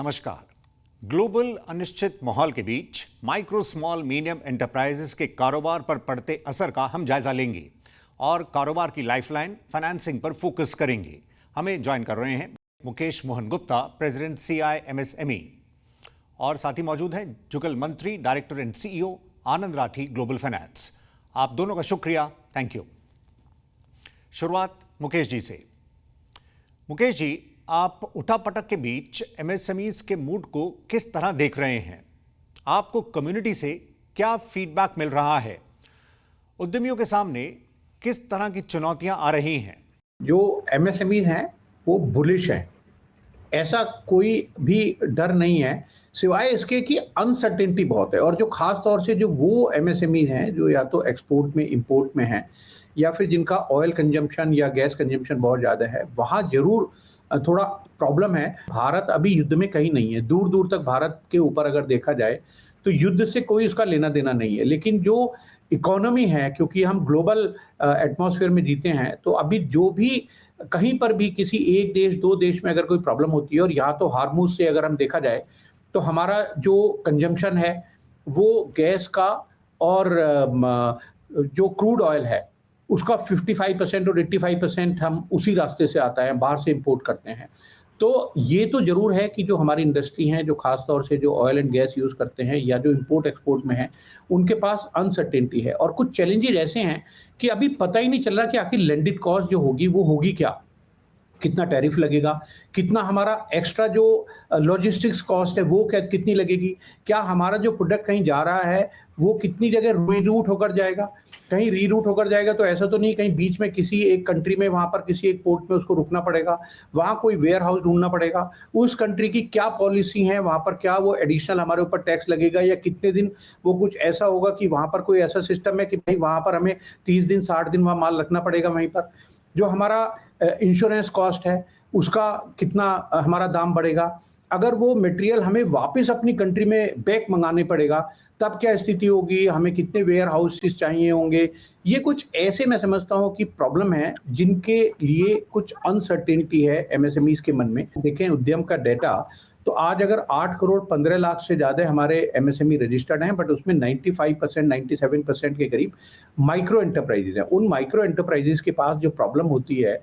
नमस्कार। ग्लोबल अनिश्चित माहौल के बीच माइक्रो स्मॉल मीडियम एंटरप्राइजेस के कारोबार पर पड़ते असर का हम जायजा लेंगे और कारोबार की लाइफलाइन फाइनेंसिंग पर फोकस करेंगे। हमें ज्वाइन कर रहे हैं Mukesh Mohan Gupta, president CI MSME, और साथ ही मौजूद हैं जुगल मंत्री, director and CEO Anand Rathi, global finance. आप दोनों का शुक्रिया, थैंक यू। शुरुआत मुकेश जी से। मुकेश जी, आप उठापटक के बीच MSMEs के मूड को किस तरह देख रहे हैं? आपको कम्युनिटी से क्या फीडबैक मिल रहा है? उद्यमियों के सामने किस तरह की चुनौतियां आ रही हैं? जो MSMEs हैं वो बुलिश हैं, ऐसा कोई भी डर नहीं है, सिवाय इसके कि अनसर्टेनिटी बहुत है। और जो खास तौर से जो वो MSMEs हैं जो या तो एक्सपोर्ट में, इंपोर्ट में हैं, या फिर जिनका ऑयल कंजम्पशन या गैस कंजम्पशन बहुत ज़्यादा है, वहाँ जरूर थोड़ा प्रॉब्लम है। भारत अभी युद्ध में कहीं नहीं है, दूर दूर तक भारत के ऊपर अगर देखा जाए तो युद्ध से कोई उसका लेना देना नहीं है। लेकिन जो इकोनॉमी है, क्योंकि हम ग्लोबल एटमॉस्फेयर में जीते हैं, तो अभी जो भी कहीं पर भी किसी एक देश, दो देश में अगर कोई प्रॉब्लम होती है, और यहाँ तो हार्मुज से अगर हम देखा जाए तो हमारा जो कंजम्पशन है वो गैस का और जो क्रूड ऑयल है उसका 55% और 85% हम उसी रास्ते से आता है, बाहर से इंपोर्ट करते हैं। तो ये तो जरूर है कि जो हमारी इंडस्ट्री हैं, जो खास तौर से जो ऑयल एंड गैस यूज़ करते हैं या जो इंपोर्ट एक्सपोर्ट में है, उनके पास अनसर्टेनिटी है। और कुछ चैलेंजेस ऐसे हैं कि अभी पता ही नहीं चल रहा कि आखिर लैंडेड कॉस्ट जो होगी वो होगी क्या, कितना टैरिफ लगेगा, कितना हमारा एक्स्ट्रा जो लॉजिस्टिक्स कॉस्ट है वो कितनी लगेगी, क्या हमारा जो प्रोडक्ट कहीं जा रहा है वो कितनी जगह रीरूट होकर जाएगा। कहीं रीरूट होकर जाएगा तो ऐसा तो नहीं कहीं बीच में किसी एक कंट्री में, वहाँ पर किसी एक पोर्ट में उसको रुकना पड़ेगा, वहाँ कोई वेयर हाउस ढूंढना पड़ेगा, उस कंट्री की क्या पॉलिसी है, वहाँ पर क्या वो एडिशनल हमारे ऊपर टैक्स लगेगा, या कितने दिन वो कुछ ऐसा होगा कि वहाँ पर कोई ऐसा सिस्टम है कि भाई वहाँ पर हमें 30 दिन 60 दिन वहाँ माल रखना पड़ेगा। वहीं पर जो हमारा इंश्योरेंस कॉस्ट है उसका कितना हमारा दाम बढ़ेगा, अगर वो मटेरियल हमें वापस अपनी कंट्री में बैक मंगाने पड़ेगा तब क्या स्थिति होगी, हमें कितने वेयर हाउसेस चाहिए होंगे। ये कुछ ऐसे मैं समझता हूँ कि प्रॉब्लम है जिनके लिए कुछ अनसर्टेनिटी है MSMEs के मन में। देखें उद्यम का डेटा तो आज अगर 8 करोड़ 15 लाख से ज़्यादा हमारे MSME रजिस्टर्ड हैं, बट उसमें 95% 97% के करीब माइक्रो एंटरप्राइजेज हैं। उन माइक्रो एंटरप्राइजेज के पास जो प्रॉब्लम होती है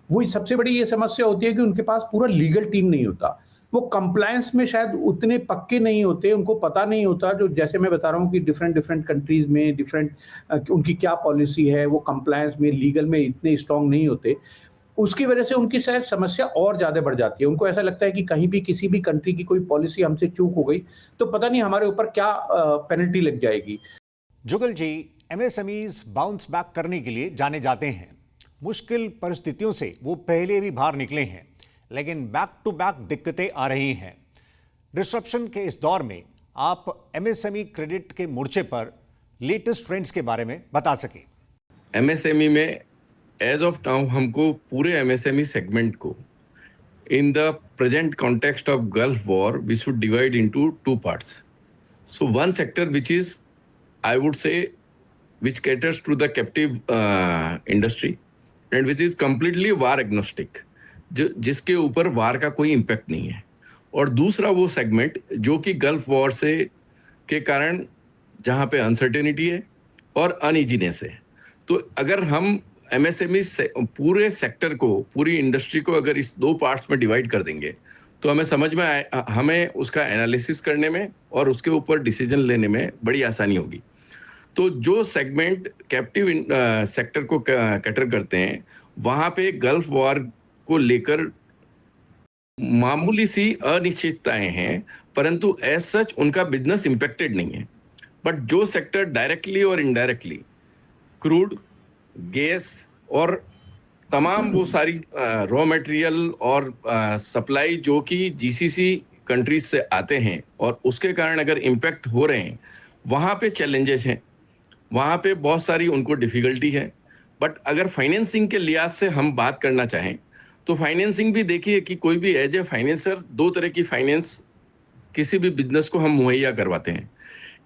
वो सबसे बड़ी ये समस्या होती है कि उनके पास पूरा लीगल टीम नहीं होता, वो कंप्लायंस में शायद उतने पक्के नहीं होते, उनको पता नहीं होता। जो जैसे मैं बता रहा हूँ कि डिफरेंट कंट्रीज में डिफरेंट उनकी क्या पॉलिसी है, वो कंप्लायंस में, लीगल में इतने स्ट्रांग नहीं होते। उसकी वजह से उनकी शायद समस्या और ज़्यादा बढ़ जाती है। उनको ऐसा लगता है कि कहीं भी किसी भी कंट्री की कोई पॉलिसी हमसे चूक हो गई तो पता नहीं हमारे ऊपर क्या पेनल्टी लग जाएगी। जुगल जी, MSMEs बाउंस बैक करने के लिए जाने जाते हैं। मुश्किल परिस्थितियों से वो पहले भी बाहर निकले हैं, लेकिन बैक टू बैक दिक्कतें आ रही हैं। डिस्रप्शन के इस दौर में आप MSME क्रेडिट के मोर्चे पर लेटेस्ट ट्रेंड्स के बारे में बता सकें। MSME में एज ऑफ नाउ हमको पूरे MSME सेगमेंट को in the present context of Gulf war we should divide into two parts. So one sector which is, I would say, which caters to the captive industry and which is completely war agnostic, जिसके ऊपर वार का कोई impact नहीं है. और दूसरा वो segment जो कि गल्फ वॉर से के कारण जहाँ पे अनसर्टेनिटी है और अनइजीनेस है. तो अगर हम MSME से पूरे सेक्टर को, पूरी इंडस्ट्री को अगर इस दो पार्ट्स में डिवाइड कर देंगे तो हमें समझ में आए, हमें उसका एनालिसिस करने में और उसके ऊपर डिसीजन लेने में बड़ी आसानी होगी. तो जो सेगमेंट कैप्टिव सेक्टर को कैटर करते हैं, वहाँ पे गल्फ वॉर को लेकर मामूली सी अनिश्चितताएं हैं, परंतु एज सच उनका बिजनेस इम्पेक्टेड नहीं है. बट जो सेक्टर डायरेक्टली और इनडायरेक्टली क्रूड, गैस और तमाम वो सारी रॉ मटेरियल और सप्लाई जो कि GCC कंट्रीज से आते हैं और उसके कारण अगर इम्पैक्ट हो रहे हैं, वहाँ पे चैलेंजेस हैं, वहाँ पे बहुत सारी उनको डिफ़िकल्टी है. बट अगर फाइनेंसिंग के लिहाज से हम बात करना चाहें तो फाइनेंसिंग भी देखिए कि कोई भी एज ए फाइनेंसर दो तरह की फाइनेंस किसी भी बिजनेस को हम मुहैया करवाते हैं.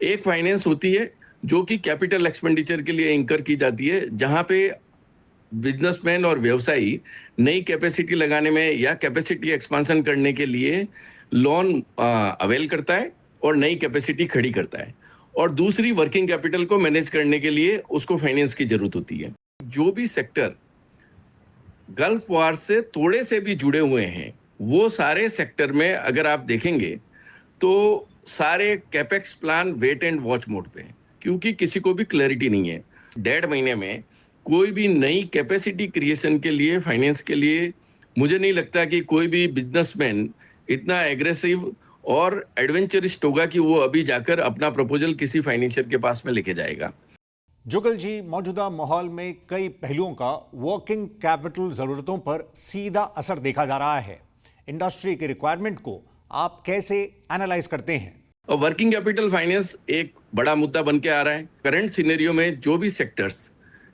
एक फाइनेंस होती है जो कि कैपिटल एक्सपेंडिचर के लिए इंकर की जाती है, जहाँ पे बिजनेसमैन और व्यवसायी नई कैपेसिटी लगाने में या कैपेसिटी एक्सपांसन करने के लिए लोन अवेल करता है और नई कैपेसिटी खड़ी करता है, और दूसरी वर्किंग कैपिटल को मैनेज करने के लिए उसको फाइनेंस की जरूरत होती है। जो भी सेक्टर गल्फ वार से थोड़े से भी जुड़े हुए हैं, वो सारे सेक्टर में अगर आप देखेंगे तो सारे capex plan wait and watch mode पे हैं, क्योंकि किसी को भी क्लैरिटी नहीं है। 1.5 महीने में कोई भी नई कैपेसिटी क्रिएशन के लिए, फाइनेंस के लिए, मुझे नहीं लगता कि कोई भी बिजनेसमैन इतना एग्रेसिव और एडवेंचरिस्ट होगा कि वो अभी जाकर अपना प्रपोजल किसी फाइनेंशियर के पास में लेके जाएगा। जुगल जी, मौजूदा माहौल में कई पहलुओं का वर्किंग कैपिटल जरूरतों पर सीधा असर देखा जा रहा है। इंडस्ट्री के रिक्वायरमेंट को आप कैसे एनालाइज करते हैं? और वर्किंग कैपिटल फाइनेंस एक बड़ा मुद्दा बन के आ रहा है। करंट सिनेरियो में जो भी सेक्टर्स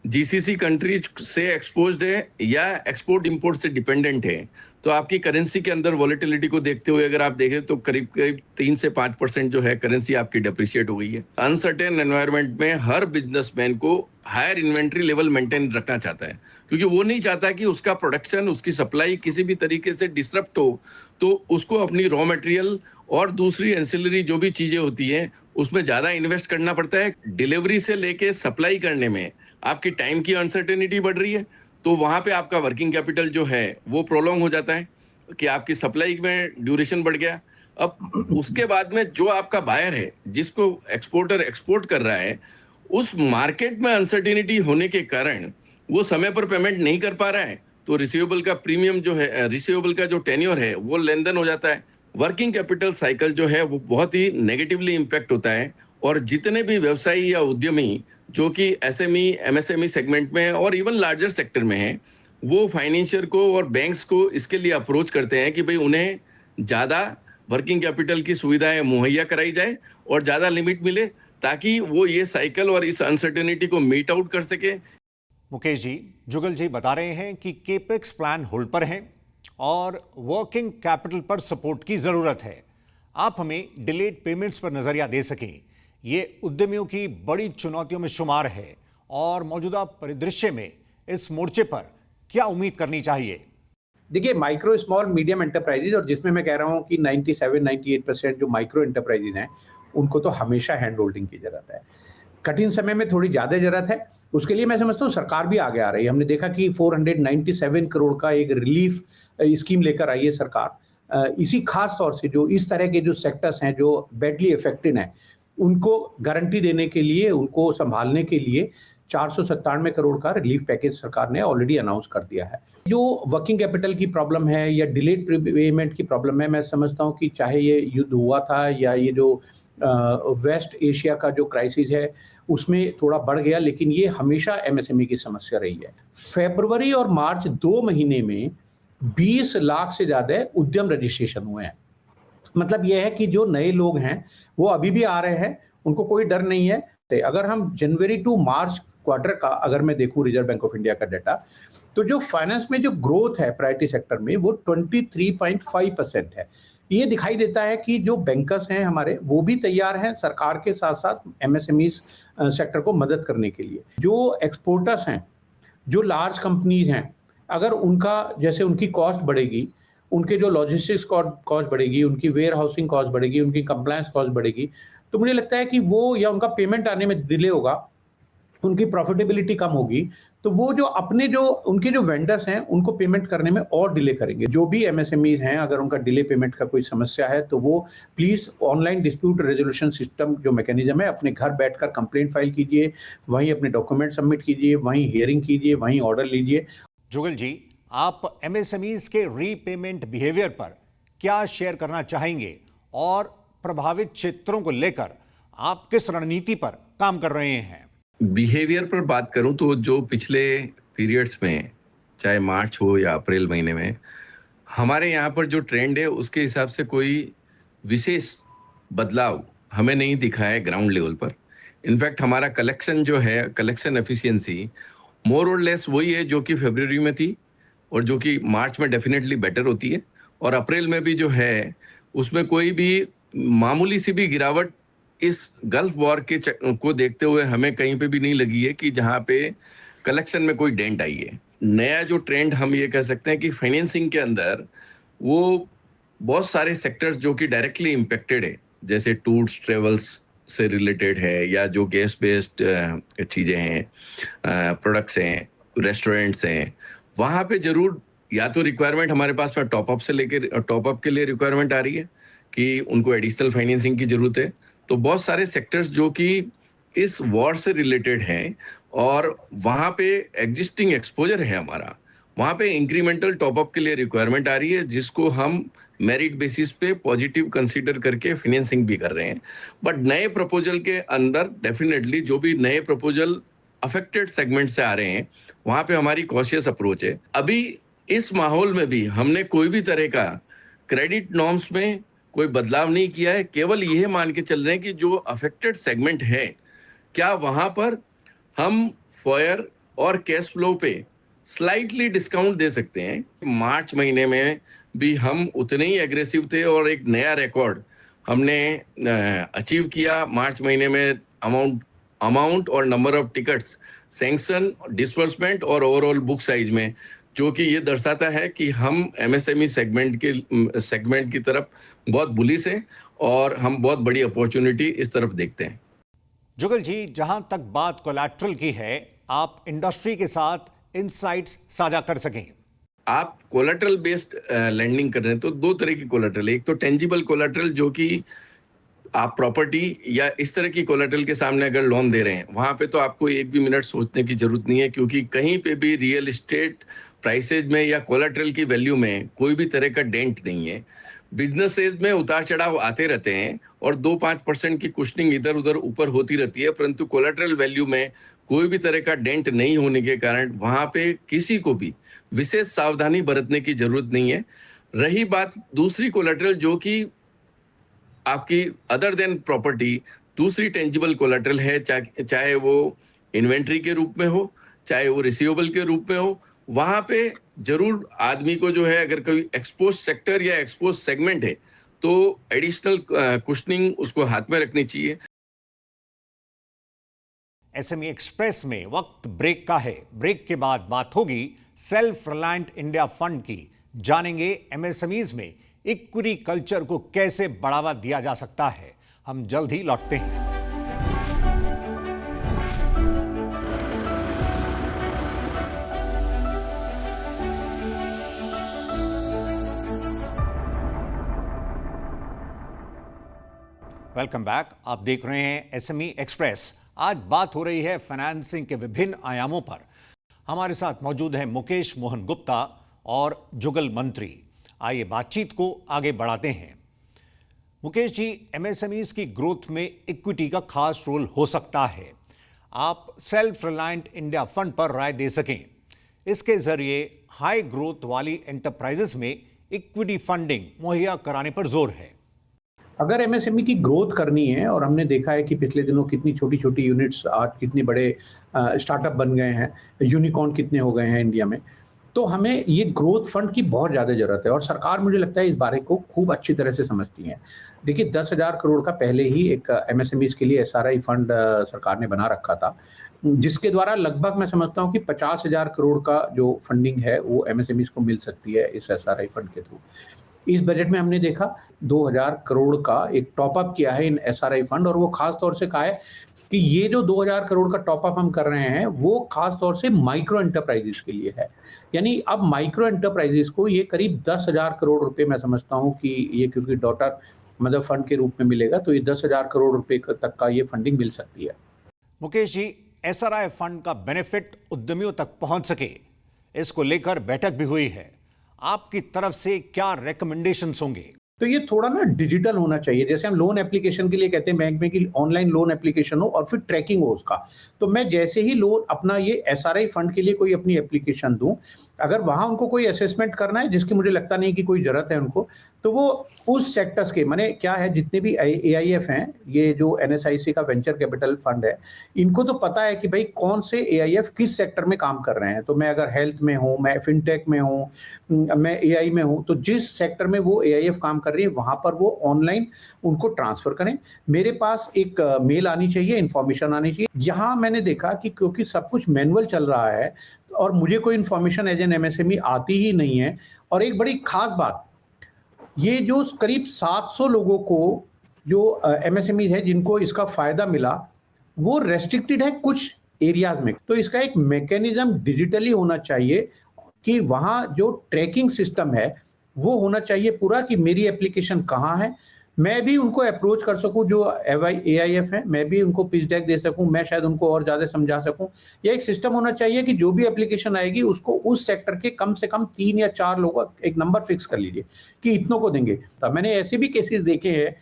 जीसीसी कंट्रीज से एक्सपोज्ड है या एक्सपोर्ट इंपोर्ट से डिपेंडेंट है, तो आपकी करेंसी के अंदर वॉलेटिलिटी को देखते हुए अगर आप देखें तो करीब करीब 3 से 5% जो है करेंसी आपकी डेप्रिशिएट हो गई है। अनसर्टेन एनवायरनमेंट में हर बिजनेसमैन को हायर इन्वेंट्री लेवल मेंटेन रखना चाहता है, क्योंकि वो नहीं चाहता कि उसका प्रोडक्शन, उसकी सप्लाई किसी भी तरीके से डिसरप्ट हो, तो उसको अपनी रॉ मटेरियल और दूसरी एंसिलरी जो भी चीजें होती हैं उसमें ज्यादा इन्वेस्ट करना पड़ता है। डिलीवरी से लेके सप्लाई करने में आपकी टाइम की अनसर्टेनिटी बढ़ रही है, तो वहां पे आपका वर्किंग कैपिटल जो है वो प्रोलॉन्ग हो जाता है कि आपकी सप्लाई में ड्यूरेशन बढ़ गया। अब उसके बाद में जो आपका बायर है, जिसको एक्सपोर्टर एक्सपोर्ट कर रहा है, उस मार्केट में अनसर्टेनिटी होने के कारण वो समय पर पेमेंट नहीं कर पा रहा है, तो रिसीवेबल का प्रीमियम जो है, रिसीवेबल का जो टेन्योर है वो लेन देन हो जाता है। वर्किंग कैपिटल साइकिल जो है वो बहुत ही नेगेटिवली इम्पैक्ट होता है, और जितने भी व्यवसायी या उद्यमी जो कि एसएमई, एमएसएमई सेगमेंट में और इवन लार्जर सेक्टर में हैं, वो फाइनेंशियर को और बैंक्स को इसके लिए अप्रोच करते हैं कि भाई उन्हें ज़्यादा वर्किंग कैपिटल की सुविधाएं मुहैया कराई जाए और ज़्यादा लिमिट मिले, ताकि वो ये साइकिल और इस अनसर्टेनिटी को मीट आउट कर सके। मुकेश जी, जुगल जी बता रहे हैं कि केपेक्स प्लान होल्ड पर हैं और वर्किंग कैपिटल पर सपोर्ट की जरूरत है। आप हमें डिलेड पेमेंट्स पर नजरिया दे सकें, ये उद्यमियों की बड़ी चुनौतियों में शुमार है, और मौजूदा परिदृश्य में इस मोर्चे पर क्या उम्मीद करनी चाहिए? देखिए, माइक्रो स्मॉल मीडियम एंटरप्राइजेज, और जिसमें मैं कह रहा हूं कि 97-98% जो माइक्रो एंटरप्राइजेज हैं उनको तो हमेशा हैंड होल्डिंग की जरूरत है। कठिन समय में थोड़ी ज्यादा जरूरत है, उसके लिए मैं समझता हूँ सरकार भी आगे आ रही है। हमने देखा कि 497 करोड़ का एक रिलीफ स्कीम लेकर आई है सरकार। इसी खास तौर से जो इस तरह के जो सेक्टर्स हैं जो बैडली अफेक्टेड हैं, उनको गारंटी देने के लिए, उनको संभालने के लिए 497 करोड़ का रिलीफ पैकेज सरकार ने ऑलरेडी अनाउंस कर दिया है। जो वर्किंग कैपिटल की प्रॉब्लम है या डिलेड पेमेंट की प्रॉब्लम है, मैं समझता हूँ कि चाहे ये युद्ध हुआ था या ये जो वेस्ट एशिया का जो क्राइसिस है उसमें थोड़ा बढ़ गया, लेकिन ये हमेशा एमएसएमई की समस्या रही है। फरवरी और मार्च 2 महीने में 20 लाख से ज्यादा उद्यम रजिस्ट्रेशन हुए हैं। मतलब यह है कि जो नए लोग हैं वो अभी भी आ रहे हैं, उनको कोई डर नहीं है। अगर हम जनवरी टू मार्च क्वार्टर का अगर मैं देखूं रिजर्व बैंक ऑफ इंडिया का डाटा, तो जो फाइनेंस में जो ग्रोथ है प्रायोरिटी सेक्टर में वो 23.5% है। ये दिखाई देता है कि जो बैंकर्स हैं हमारे, वो भी तैयार हैं सरकार के साथ साथ एमएसएमई सेक्टर को मदद करने के लिए। जो एक्सपोर्टर्स हैं, जो लार्ज कंपनीज हैं, अगर उनका जैसे उनकी कॉस्ट बढ़ेगी, उनके जो लॉजिस्टिक्स कॉस्ट बढ़ेगी, उनकी वेयर हाउसिंग कॉस्ट बढ़ेगी, उनकी कंप्लायंस कॉस्ट बढ़ेगी, तो मुझे लगता है कि वो या उनका पेमेंट आने में डिले होगा, उनकी प्रॉफिटेबिलिटी कम होगी, तो वो जो अपने जो उनके जो वेंडर्स हैं उनको पेमेंट करने में और डिले करेंगे। जो भी एमएसएमई हैं, अगर उनका डिले पेमेंट का कोई समस्या है तो वो please online dispute resolution system जो मैकेनिज्म है, अपने घर बैठकर कंप्लेंट फाइल कीजिए, वहीं अपने डॉक्यूमेंट सबमिट कीजिए, वहीं हियरिंग कीजिए, वहीं ऑर्डर लीजिए। जुगल जी, आप एमएसएमईज के रीपेमेंट बिहेवियर पर क्या शेयर करना चाहेंगे और प्रभावित क्षेत्रों को लेकर आप किस रणनीति पर काम कर रहे हैं? बिहेवियर पर बात करूं तो जो पिछले पीरियड्स में, चाहे मार्च हो या अप्रैल महीने में, हमारे यहाँ पर जो ट्रेंड है उसके हिसाब से कोई विशेष बदलाव हमें नहीं दिखा है ग्राउंड लेवल पर। इनफैक्ट हमारा कलेक्शन जो है, कलेक्शन एफिशिएंसी मोर और लेस वही है जो कि फरवरी में थी और जो कि मार्च में डेफिनेटली बेटर होती है, और अप्रैल में भी जो है उसमें कोई भी मामूली सी भी गिरावट इस गल्फ वॉर के को देखते हुए हमें कहीं पे भी नहीं लगी है कि जहाँ पे कलेक्शन में कोई डेंट आई है। नया जो ट्रेंड हम ये कह सकते हैं कि फाइनेंसिंग के अंदर वो बहुत सारे सेक्टर्स जो कि डायरेक्टली इम्पेक्टेड है, जैसे टूर्स ट्रेवल्स से रिलेटेड है, या जो गैस बेस्ड चीज़ें हैं, प्रोडक्ट्स हैं, रेस्टोरेंट्स हैं, वहाँ पे जरूर या तो रिक्वायरमेंट हमारे पास में टॉपअप के लिए रिक्वायरमेंट आ रही है कि उनको एडिशनल फाइनेंसिंग की जरूरत है। तो बहुत सारे सेक्टर्स जो कि इस वॉर से रिलेटेड हैं और वहाँ पे एग्जिस्टिंग एक्सपोजर है हमारा, वहाँ पे इंक्रीमेंटल टॉपअप के लिए रिक्वायरमेंट आ रही है, जिसको हम मेरिट बेसिस पे पॉजिटिव कंसीडर करके फाइनेंसिंग भी कर रहे हैं। बट नए प्रपोजल के अंदर डेफिनेटली जो भी नए प्रपोजल अफेक्टेड सेगमेंट से आ रहे हैं, वहाँ पे हमारी कॉशियस अप्रोच है। अभी इस माहौल में भी हमने कोई भी तरह का क्रेडिट नॉर्म्स में कोई बदलाव नहीं किया है, केवल यह मान के चल रहे हैं कि जो अफेक्टेड सेगमेंट है, क्या वहाँ पर हम फॉयर और कैश फ्लो पे स्लाइटली डिस्काउंट दे सकते हैं। मार्च महीने में भी हम उतने ही एग्रेसिव थे और एक नया रिकॉर्ड हमने अचीव किया मार्च महीने में। अमाउंट और number of tickets, sanction, disbursement और ओवरऑल बुक साइज में, जो कि ये दर्शाता है कि हम एमएसएमई सेगमेंट की तरफ बहुत बुलिश हैं और हम बहुत बड़ी अपॉर्चुनिटी इस तरफ देखते हैं। जुगल जी, जहां तक बात कोलैटरल की है, आप इंडस्ट्री के साथ इनसाइट्स साझा कर सकें। आप कोलैटरल बेस्ड लैंडिंग कर रहे हैं तो दो तरह की कोलैटरल है। एक तो टेंजिबल कोलैटरल, जो कि आप प्रॉपर्टी या इस तरह की कोलैटरल के सामने अगर लोन दे रहे हैं, वहाँ पे तो आपको एक भी मिनट सोचने की जरूरत नहीं है, क्योंकि कहीं पे भी रियल एस्टेट प्राइसेज में या कोलैटरल की वैल्यू में कोई भी तरह का डेंट नहीं है। बिजनेसेस में उतार चढ़ाव आते रहते हैं और 2-5% की कुशनिंग इधर उधर ऊपर होती रहती है, परंतु कोलैटरल वैल्यू में कोई भी तरह का डेंट नहीं होने के कारण वहाँ पे किसी को भी विशेष सावधानी बरतने की जरूरत नहीं है। रही बात दूसरी कोलैटरल, जो कि आपकी अदर देन प्रॉपर्टी दूसरी टेंजिबल कोलैटरल है, चाहे वो इन्वेंट्री के रूप में हो, चाहे वो रिसीवेबल के रूप में हो, वहाँ पे जरूर आदमी को जो है, अगर कोई एक्सपोज सेक्टर या एक्सपोज सेगमेंट है तो एडिशनल कुशनिंग उसको हाथ में रखनी चाहिए। एसएमई एक्सप्रेस में वक्त ब्रेक का है। ब्रेक के बाद बात होगी सेल्फ रिलायंट इंडिया फंड की। जानेंगे एमएसएमईज में इक्विटी कल्चर को कैसे बढ़ावा दिया जा सकता है। हम जल्द ही लौटते हैं। Welcome back. आप देख रहे हैं एसएमई एक्सप्रेस। आज बात हो रही है फाइनेंसिंग के विभिन्न आयामों पर। हमारे साथ मौजूद हैं मुकेश मोहन गुप्ता और जुगल मंत्री। आइए बातचीत को आगे बढ़ाते हैं। मुकेश जी, एमएसएमईज की ग्रोथ में इक्विटी का खास रोल हो सकता है। आप सेल्फ रिलायंट इंडिया फंड पर राय दे सकें। इसके जरिए हाई ग्रोथ वाली एंटरप्राइजेस में इक्विटी फंडिंग मुहैया कराने पर जोर है। अगर एमएसएमई की ग्रोथ करनी है, और हमने देखा है कि पिछले दिनों कितनी छोटी छोटी यूनिट्स आज कितने बड़े स्टार्टअप बन गए हैं, यूनिकॉर्न कितने हो गए हैं इंडिया में, तो हमें ये ग्रोथ फंड की बहुत ज़्यादा ज़रूरत है। और सरकार, मुझे लगता है, इस बारे को खूब अच्छी तरह से समझती है। देखिए, 10,000 करोड़ का पहले ही एक एमएसएमईज के लिए एसआरआई फंड सरकार ने बना रखा था, जिसके द्वारा लगभग मैं समझता हूँ कि 50,000 करोड़ का जो फंडिंग है वो एमएसएमईज को मिल सकती है इस एसआरआई फंड के थ्रू। इस बजट में हमने देखा 2,000 करोड़ का एक टॉपअप किया है इन एसआरआई फंड, और वो खास तौर से कहा है कि ये जो 2,000 करोड़ का टॉपअप हम कर रहे हैं वो खास तौर से माइक्रो एंटरप्राइजेस के लिए है। यानी अब माइक्रो एंटरप्राइजेस को ये करीब 10,000 करोड़ रुपए, मैं समझता हूँ कि ये क्योंकि डॉटर मदर फंड के रूप में मिलेगा, तो ये 10,000 करोड़ रुपए तक का ये फंडिंग मिल सकती है। मुकेश जी, एसआरआई फंड का बेनिफिट उद्यमियों तक पहुंच सके, इसको लेकर बैठक भी हुई है। आपकी तरफ से क्या रिकमेंडेशंस होंगे? तो ये थोड़ा ना डिजिटल होना चाहिए। जैसे हम लोन एप्लीकेशन के लिए कहते हैं बैंक में कि ऑनलाइन लोन एप्लीकेशन हो और फिर ट्रैकिंग हो उसका, तो मैं जैसे ही लोन अपना ये एसआरआई फंड के लिए कोई अपनी एप्लीकेशन दूं, अगर वहां उनको कोई असेसमेंट करना है, जिसकी मुझे लगता नहीं कि कोई जरूरत है उनको, तो वो उस सेक्टर्स के, माने क्या है, जितने भी एआईएफ हैं, ये जो एनएसआईसी का वेंचर कैपिटल फंड है, इनको तो पता है कि भाई कौन से एआईएफ किस सेक्टर में काम कर रहे हैं। तो मैं अगर हेल्थ में हूँ, मैं फिनटेक में हूँ, मैं एआई में हूँ, तो जिस सेक्टर में वो एआईएफ काम कर रही है वहां पर वो ऑनलाइन उनको ट्रांसफर करें। मेरे पास एक मेल आनी चाहिए, इंफॉर्मेशन आनी चाहिए। यहाँ मैंने देखा कि क्योंकि सब कुछ मैनुअल चल रहा है और मुझे कोई इंफॉर्मेशन एज एन एमएसएमई आती ही नहीं है। और एक बड़ी खास बात, ये जो करीब 700 लोगों को जो एमएसएमई है जिनको इसका फायदा मिला, वो रेस्ट्रिक्टेड है कुछ एरियाज में। तो इसका एक मैकेनिज्म डिजिटली होना चाहिए कि वहाँ जो ट्रैकिंग सिस्टम है वो होना चाहिए पूरा, कि मेरी एप्लीकेशन कहाँ है, मैं भी उनको अप्रोच कर सकूं जो AIF है, मैं भी उनको पिच डेक दे सकूं, मैं शायद उनको और ज़्यादा समझा सकूं। या एक सिस्टम होना चाहिए कि जो भी एप्लीकेशन आएगी उसको उस सेक्टर के कम से कम 3 या 4 लोगों का एक नंबर फिक्स कर लीजिए कि इतनों को देंगे। तो मैंने ऐसे भी केसेस देखे हैं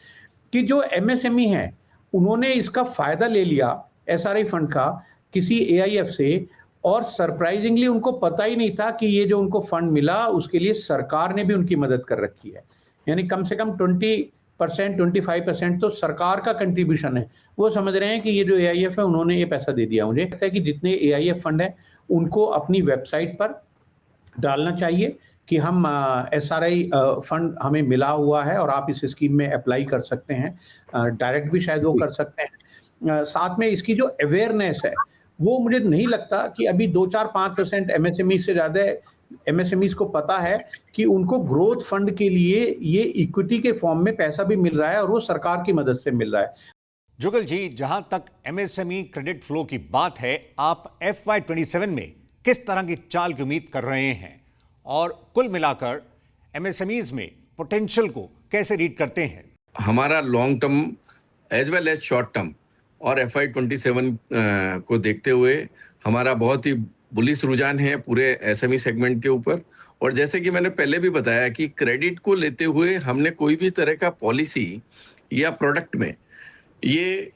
कि जो MSME हैं उन्होंने इसका फायदा ले लिया SRI फंड का किसी AIF से, और सरप्राइजिंगली उनको पता ही नहीं था कि ये जो उनको फंड मिला उसके लिए सरकार ने भी उनकी मदद कर रखी है। यानी कम से कम 20% 25% तो सरकार का कंट्रीब्यूशन है। वो समझ रहे हैं कि ये जो AIF है उन्होंने ये पैसा दे दिया। मुझे लगता है कि जितने AIF फंड है उनको अपनी वेबसाइट पर डालना चाहिए कि हम SRI फंड हमें मिला हुआ है और आप इस स्कीम में अप्लाई कर सकते हैं। डायरेक्ट भी शायद वो कर सकते हैं। साथ में इसकी जो अवेयरनेस है वो मुझे नहीं लगता कि अभी 2-4-5% MSME से ज़्यादा MSMEs को पता है कि उनको ग्रोथ फंड के लिए ये इक्विटी के फॉर्म में पैसा भी मिल रहा है और वो सरकार की मदद से मिल रहा है। जुगल जी, जहां तक MSME क्रेडिट फ्लो की बात है, आप FY27 में किस तरह की चाल की उम्मीद कर रहे हैं और कुल मिलाकर MSMEs में पोटेंशियल को कैसे रीड करते हैं? हमारा long term as well as short term और FY27 को देखते हुए हमारा बहुत ही बुलिश रुझान है पूरे SME सेगमेंट के ऊपर। और जैसे कि मैंने पहले भी बताया कि क्रेडिट को लेते हुए हमने कोई भी तरह का पॉलिसी या प्रोडक्ट में ये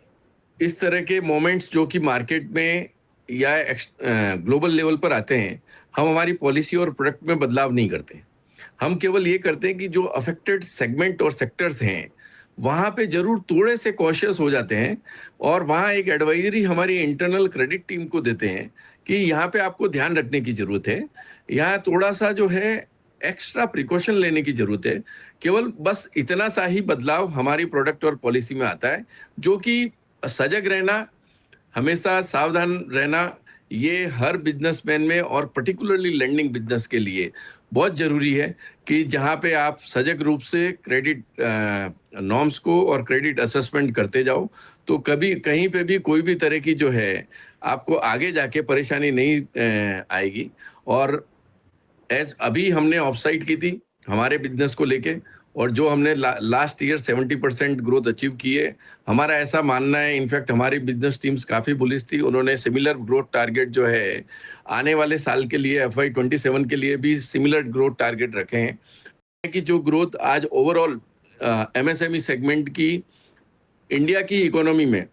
इस तरह के मोमेंट्स जो कि मार्केट में या ग्लोबल लेवल पर आते हैं, हम हमारी पॉलिसी और प्रोडक्ट में बदलाव नहीं करते। हम केवल ये करते हैं कि जो अफेक्टेड सेगमेंट और सेक्टर्स हैं वहाँ पे जरूर थोड़े से कॉशियस हो जाते हैं और वहाँ एक एडवाइजरी हमारी इंटरनल क्रेडिट टीम को देते हैं कि यहाँ पे आपको ध्यान रखने की ज़रूरत है, यहाँ थोड़ा सा जो है एक्स्ट्रा प्रिकॉशन लेने की ज़रूरत है। केवल बस इतना सा ही बदलाव हमारी प्रोडक्ट और पॉलिसी में आता है, जो कि सजग रहना, हमेशा सावधान रहना, ये हर बिजनेसमैन में और पर्टिकुलरली लेंडिंग बिजनेस के लिए बहुत ज़रूरी है कि जहाँ पे आप सजग रूप से क्रेडिट नॉर्म्स को और क्रेडिट असेसमेंट करते जाओ, तो कभी कहीं पे भी कोई भी तरह की जो है आपको आगे जाके परेशानी नहीं आएगी। और अभी हमने ऑफसाइट की थी हमारे बिजनेस को लेके, और जो हमने लास्ट ईयर 70% ग्रोथ अचीव की है, हमारा ऐसा मानना है, इनफैक्ट हमारी बिजनेस टीम्स काफ़ी बुलिश थी, उन्होंने सिमिलर ग्रोथ टारगेट जो है आने वाले साल के लिए FY27 के लिए भी सिमिलर ग्रोथ टारगेट रखे हैं। कि जो ग्रोथ आज ओवरऑल MSME सेगमेंट की इंडिया की इकोनॉमी में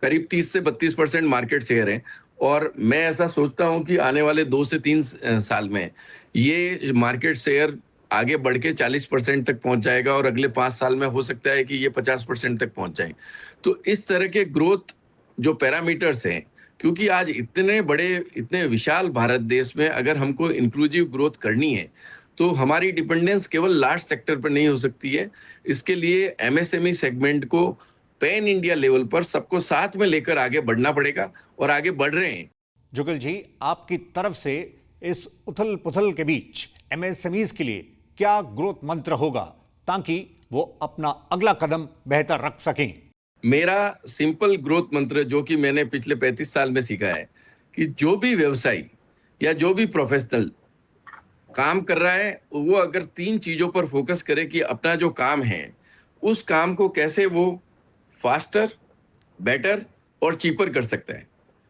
करीब 30 से 32% मार्केट शेयर है, और मैं ऐसा सोचता हूं कि आने वाले 2 से 3 साल में ये मार्केट शेयर आगे बढ़ के 40% तक पहुंच जाएगा और अगले 5 साल में हो सकता है कि ये 50% तक पहुंच जाए। तो इस तरह के ग्रोथ जो पैरामीटर्स हैं, क्योंकि आज इतने बड़े, इतने विशाल भारत देश में अगर हमको इंक्लूसिव ग्रोथ करनी है तो हमारी डिपेंडेंस केवल लार्ज सेक्टर पर नहीं हो सकती है। इसके लिए MSME सेगमेंट को पैन इंडिया लेवल पर सबको साथ में लेकर आगे बढ़ना पड़ेगा, और आगे बढ़ रहे हैं। जुगल जी, आपकी तरफ से इस उथल पुथल के बीच MSMEs के लिए क्या ग्रोथ मंत्र होगा ताकि वो अपना अगला कदम बेहतर रख सकें? मेरा सिंपल ग्रोथ मंत्र जो कि मैंने पिछले 35 साल में सीखा है कि जो भी व्यवसायी या जो भी प्रोफेशनल काम कर रहा है, वो अगर 3 चीज़ों पर फोकस करे कि अपना जो काम है उस काम को कैसे वो फास्टर, बेटर और चीपर कर सकता है।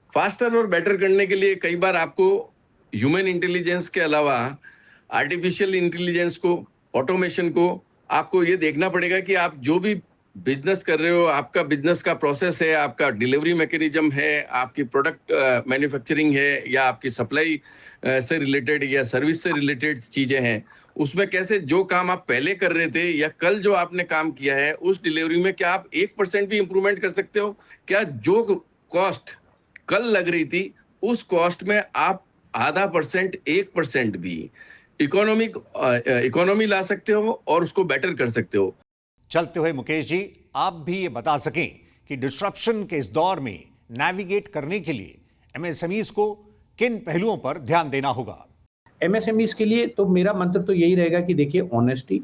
फास्टर और बेटर करने के लिए कई बार आपको ह्यूमन इंटेलिजेंस के अलावा आर्टिफिशियल इंटेलिजेंस को, ऑटोमेशन को आपको ये देखना पड़ेगा कि आप जो भी बिजनेस कर रहे हो, आपका बिजनेस का प्रोसेस है, आपका डिलीवरी मैकेनिज्म है, आपकी प्रोडक्ट मैन्युफैक्चरिंग है, या आपकी सप्लाई से रिलेटेड या सर्विस से रिलेटेड चीज़ें हैं, उसमें कैसे जो काम आप पहले कर रहे थे या कल जो आपने काम किया है उस डिलीवरी में क्या आप 1% भी इम्प्रूवमेंट कर सकते हो? क्या जो कॉस्ट कल लग रही थी उस कॉस्ट में आप आधा %, 1% भी इकोनॉमी ला सकते हो और उसको बेटर कर सकते हो। चलते हुए मुकेश जी, आप भी ये बता सकें कि डिस्ट्रप्शन के इस दौर में नेविगेट करने के लिए MSMEs को किन पहलुओं पर ध्यान देना होगा? MSMEs के लिए तो मेरा मंत्र तो यही रहेगा कि देखिए, ऑनेस्टी,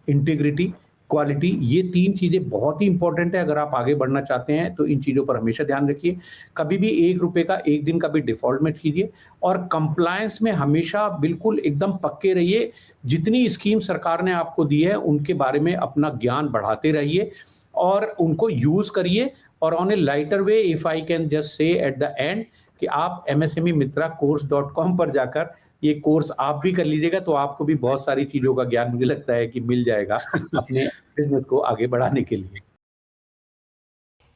इंटीग्रिटी, क्वालिटी, ये 3 चीज़ें बहुत ही इंपॉर्टेंट है। अगर आप आगे बढ़ना चाहते हैं तो इन चीज़ों पर हमेशा ध्यान रखिए। कभी भी ₹1 का 1 दिन का भी डिफ़ॉल्ट मत कीजिए और कंप्लायंस में हमेशा बिल्कुल एकदम पक्के रहिए। जितनी स्कीम सरकार ने आपको दी है उनके बारे में अपना ज्ञान बढ़ाते रहिए और उनको यूज़ करिए। और on A lighter way, if I can just say at the end, कि आप msmeमित्रा-कोर्स.com पर जाकर ये कोर्स आप भी कर लीजिएगा, तो आपको भी बहुत सारी चीज़ों का ज्ञान मुझे लगता है कि मिल जाएगा अपने बिज़नेस को आगे बढ़ाने के लिए।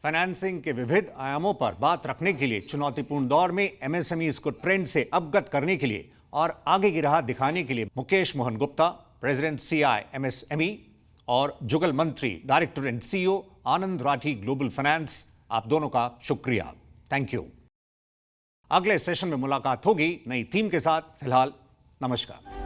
फाइनेंसिंग के विविध आयामों पर बात रखने के लिए, चुनौतीपूर्ण दौर में एमएसएमईज को ट्रेंड से अवगत करने के लिए और आगे की राह दिखाने के लिए Mukesh Mohan Gupta, president CI MSME, और जुगल मंत्री, director and CEO Anand Rathi global finance, आप दोनों का शुक्रिया। Thank you. अगले सेशन में मुलाकात होगी नई थीम के साथ। फिलहाल नमस्कार।